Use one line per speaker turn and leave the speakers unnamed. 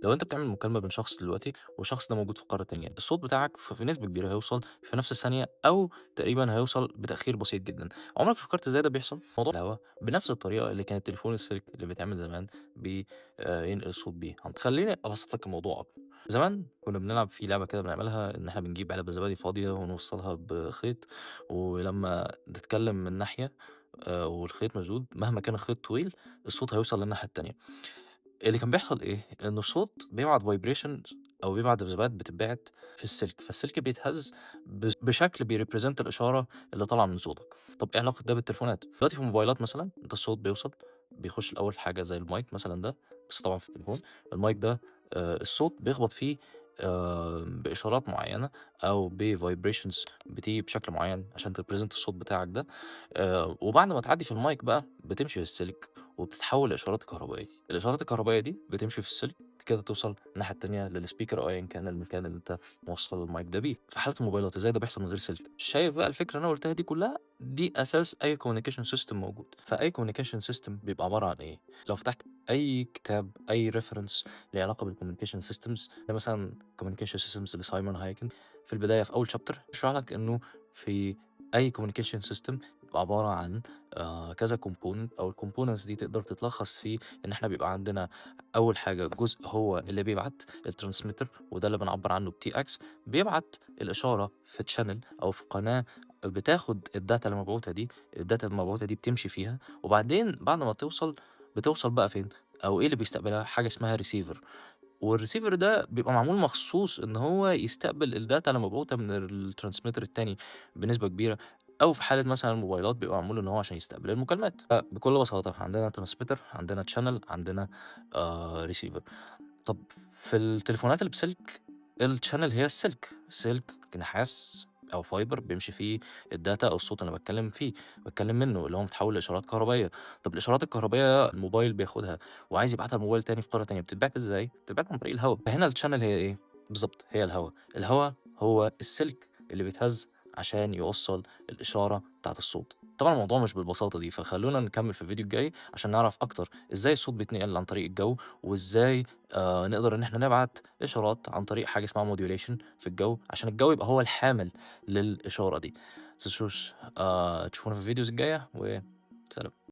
لو أنت بتعمل مكالمة بين شخص دلوقتي والشخص ده موجود في قارة تانية، الصوت بتاعك في نسبة كبيرة هيوصل في نفس الثانية أو تقريبًا هيوصل بتأخير بسيط جدًا. عمرك فكرت إزاي ده بيحصل؟ موضوع الهوا بنفس الطريقة اللي كان التليفون السلك اللي بيتعمل زمان بي ينقل الصوت بيها. خلّيني أبسط لك الموضوع أكتر. زمان كنا بنلعب في لعبة كده بنعملها إن إحنا بنجيب علبة زبادي فاضية ونوصّلها بخيط، ولمّا نتكلم من ناحية والخيط مشدود مهما كان الخيط طويل، الصوت هيوصل للناحية التانية. اللي كان بيحصل إيه، إن الصوت بيبعت vibrations أو بيبعت ذبذبات بتتبعت في السلك، فالسلك بيتهز بشكل بيrepresent الإشارة اللي طالعة من صوتك. طب إيه علاقة ده بالتليفونات؟ دلوقتي في الموبايلات مثلًا أنت الصوت بيوصل، بيخش الأول حاجة زي المايك مثلًا ده، بس طبعًا في التليفون، المايك ده الصوت بيخبط فيه بإشارات معيّنة أو بvibrations بتيجي بشكل معيّن عشان تrepresent الصوت بتاعك ده، وبعد ما تعدّي في المايك بقى بتمشي في السلك وبتتحول لإشارات كهربائية. الإشارات الكهربائية دي بتمشي في السلك كده توصل الناحية التانية للسبيكر أو أيًا كان المكان اللي أنت موصّل المايك ده بيه. في حالة الموبايلات إزاي ده بيحصل من غير سلك؟ شايف بقى الفكرة اللي أنا قُلتها دي كلّها، دي أساس أي communication system موجود. فأي communication system بيبقى عبارة عن إيه؟ لو فتحت أي كتاب، أي reference ليه علاقة بالcommunication systems زي مثلًا communication systems لسايمون هايكل، في البداية في أول chapter بيشرح لك إنه في أي communication system بيبقى عبارة عن كذا component أو الcomponents دي تقدر تتلخّص في إن إحنا بيبقى عندنا أول حاجة جزء هو اللي بيبعت الtransmitter وده اللي بنعبّر عنه بTX، بيبعت الإشارة في channel أو في قناة بتاخد الdata المبعوتة دي، الdata المبعوتة دي بتمشي فيها، وبعدين بعد ما توصل بتوصل بقى فين، أو إيه اللي بيستقبلها، حاجة اسمها receiver. والreceiver ده بيبقى معمول مخصوص إن هو يستقبل الdata اللي مبعوتة من الtransmitter التاني بنسبة كبيرة، أو في حالة مثلًا الموبايلات بيبقى معمول إن هو عشان يستقبل المكالمات. فبكل بساطة عندنا transmitter، عندنا channel، عندنا receiver. طب في التليفونات اللي بسلك، الchannel هي السلك، سلك نحاس أو fiber بيمشي فيه الdata أو الصوت اللي أنا باتكلم منه، اللي هو متحول لإشارات كهربائية. طب الإشارات الكهربائية الموبايل بياخدها وعايز يبعتها لموبايل تاني في قارة تانية، بتتبعت إزاي؟ بتتبعت عن طريق الهوا. فهنا الchannel هي إيه؟ بالضبط، هي الهوا. الهوا هو السلك اللي بيتهز عشان يوصّل الإشارة بتاعة الصوت. طبعًا الموضوع مش بالبساطة دي، فخلّونا نكمّل في الفيديو الجاي عشان نعرف أكتر إزاي الصوت بيتنقل عن طريق الجو، وإزاي نقدر إن إحنا نبعت إشارات عن طريق حاجة اسمها modulation في الجو، عشان الجو يبقى هو الحامل للإشارة دي. ما تنسوش تشوفونا في الفيديوز الجاية وسلام.